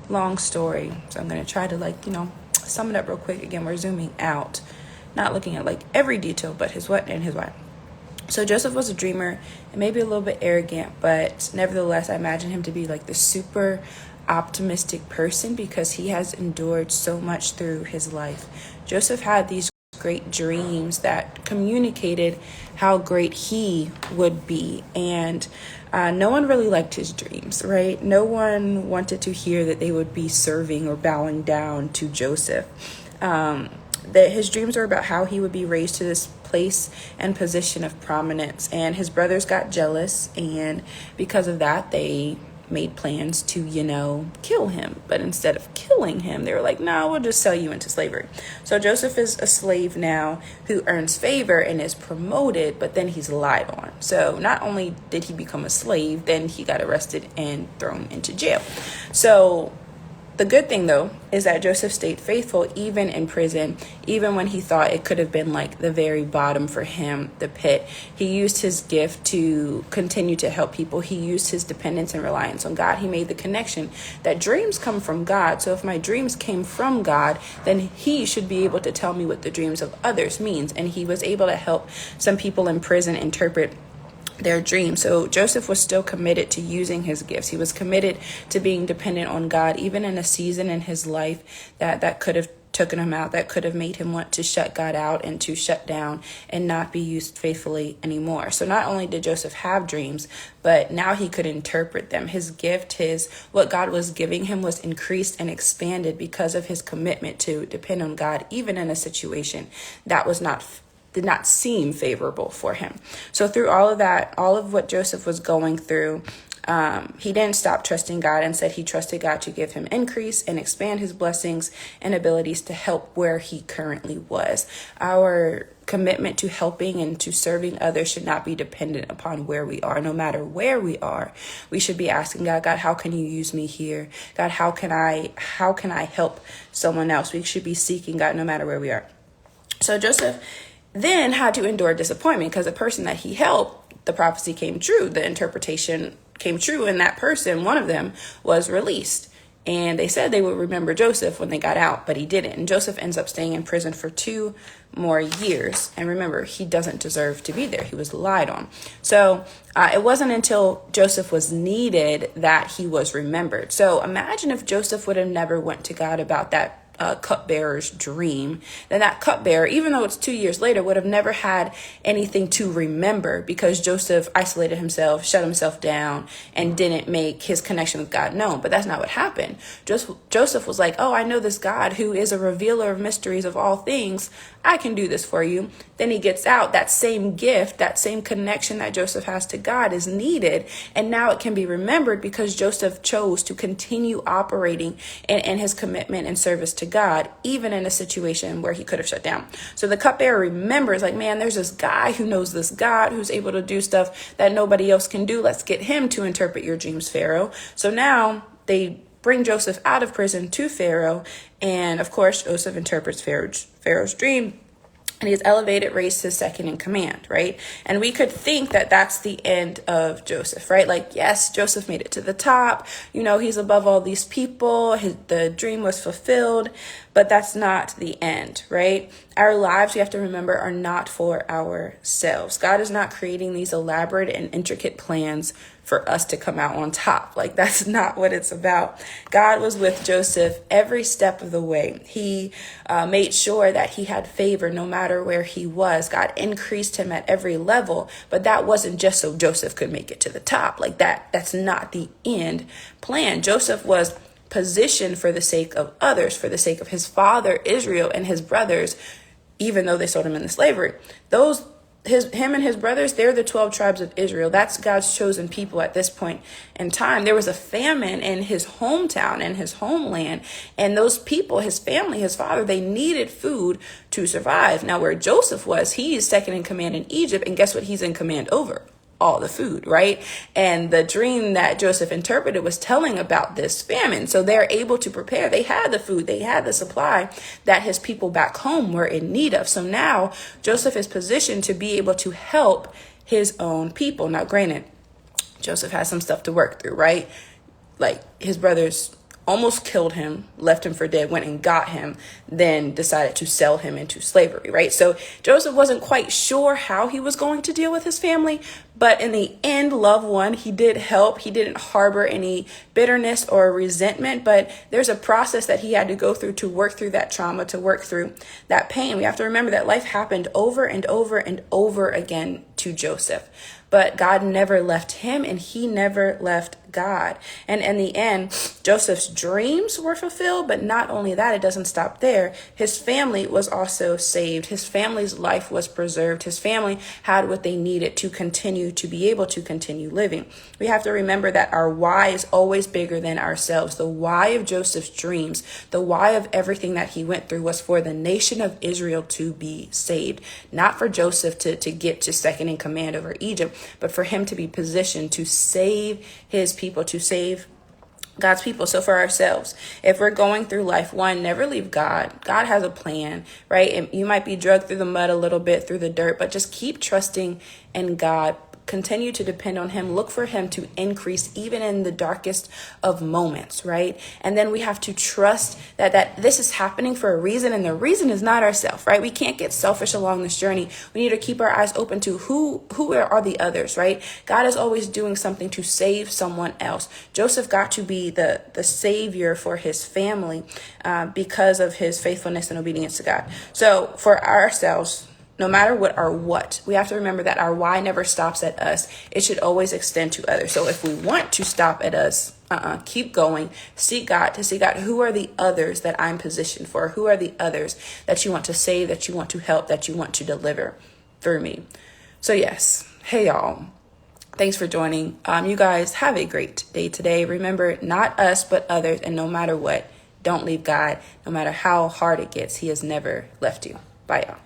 long story. So I'm going to try to sum it up real quick. Again, we're zooming out, not looking at every detail, but his what and his why. So Joseph was a dreamer and maybe a little bit arrogant, but nevertheless, I imagine him to be the super optimistic person because he has endured so much through his life. Joseph had these great dreams that communicated how great he would be. And no one really liked his dreams, right? No one wanted to hear that they would be serving or bowing down to Joseph. That his dreams were about how he would be raised to this place and position of prominence. And his brothers got jealous, and because of that, they made plans to, kill him. But instead of killing him, they were like, no, we'll just sell you into slavery. So Joseph is a slave now who earns favor and is promoted, but then he's lied on. So not only did he become a slave, then he got arrested and thrown into jail. So the good thing, though, is that Joseph stayed faithful even in prison, even when he thought it could have been the very bottom for him, the pit. He used his gift to continue to help people. He used his dependence and reliance on God. He made the connection that dreams come from God. So if my dreams came from God, then he should be able to tell me what the dreams of others means. And he was able to help some people in prison interpret their dream. So Joseph was still committed to using his gifts. He was committed to being dependent on God, even in a season in his life that could have taken him out, that could have made him want to shut God out and to shut down and not be used faithfully anymore. So not only did Joseph have dreams, but now he could interpret them. His gift, what God was giving him was increased and expanded because of his commitment to depend on God, even in a situation that did not seem favorable for him. So through all of that, all of what Joseph was going through, he didn't stop trusting God. Instead, he trusted God to give him increase and expand his blessings and abilities to help where he currently was. Our commitment to helping and to serving others should not be dependent upon where we are. No matter where we are, we should be asking God, how can you use me here? God, how can I help someone else? We should be seeking God no matter where we are. So Joseph then had to endure disappointment because the person that he helped, the prophecy came true, the interpretation came true, and that person, one of them, was released. And they said they would remember Joseph when they got out, but he didn't. And Joseph ends up staying in prison for 2 more years. And remember, he doesn't deserve to be there. He was lied on. So it wasn't until Joseph was needed that he was remembered. So imagine if Joseph would have never went to God about that cupbearer's dream, then that cupbearer, even though it's 2 years later, would have never had anything to remember because Joseph isolated himself, shut himself down, and didn't make his connection with God known. But that's not what happened. Joseph was like, oh, I know this God who is a revealer of mysteries of all things. I can do this for you. Then he gets out. That same gift, that same connection that Joseph has to God is needed. And now it can be remembered because Joseph chose to continue operating in his commitment and service to God, even in a situation where he could have shut down. So the cupbearer remembers, man, there's this guy who knows this God who's able to do stuff that nobody else can do. Let's get him to interpret your dreams, Pharaoh. So now they bring Joseph out of prison to Pharaoh. And of course, Joseph interprets Pharaoh's dream. And he's elevated, raised to second in command, right? And we could think that that's the end of Joseph, right? Yes, Joseph made it to the top. He's above all these people. The dream was fulfilled, but that's not the end, right? Our lives, we have to remember, are not for ourselves. God is not creating these elaborate and intricate plans for us to come out on top. That's not what it's about. God was with Joseph every step of the way. He made sure that he had favor no matter where he was. God increased him at every level, but that wasn't just so Joseph could make it to the top. That's not the end plan. Joseph was positioned for the sake of others, for the sake of his father, Israel, and his brothers, even though they sold him into slavery. Him and his brothers, they're the 12 tribes of Israel. That's God's chosen people at this point in time. There was a famine in his hometown and his homeland. And those people, his family, his father, they needed food to survive. Now, where Joseph was, he is second in command in Egypt. And guess what he's in command over? All the food, right? And the dream that Joseph interpreted was telling about this famine. So they're able to prepare. They had the food, they had the supply that his people back home were in need of. So now Joseph is positioned to be able to help his own people. Now, granted, Joseph has some stuff to work through, right? His brothers almost killed him, left him for dead, went and got him, then decided to sell him into slavery, right? So Joseph wasn't quite sure how he was going to deal with his family, but in the end, love won. He did help. He didn't harbor any bitterness or resentment, but there's a process that he had to go through to work through that trauma, to work through that pain. We have to remember that life happened over and over and over again to Joseph, but God never left him and he never left God. And in the end, Joseph's dreams were fulfilled, but not only that, it doesn't stop there. His family was also saved. His family's life was preserved. His family had what they needed to continue to be able to continue living. We have to remember that our why is always bigger than ourselves. The why of Joseph's dreams, the why of everything that he went through was for the nation of Israel to be saved, not for Joseph to get to second in command over Egypt, but for him to be positioned to save his people, to save God's people. So for ourselves, if we're going through life, one, never leave God. God has a plan, right? And you might be dragged through the mud a little bit, through the dirt, but just keep trusting in God. Continue to depend on him. Look for him to increase even in the darkest of moments, right? And then we have to trust that this is happening for a reason, and the reason is not ourselves, right? We can't get selfish along this journey. We need to keep our eyes open to who are the others, right? God is always doing something to save someone else. Joseph got to be the savior for his family because of his faithfulness and obedience to God. So for ourselves, no matter what, we have to remember that our why never stops at us. It should always extend to others. So if we want to stop at us, keep going. Seek God. Who are the others that I'm positioned for? Who are the others that you want to save, that you want to help, that you want to deliver through me? So yes. Hey, y'all. Thanks for joining. You guys have a great day today. Remember, not us, but others. And no matter what, don't leave God. No matter how hard it gets, he has never left you. Bye, y'all.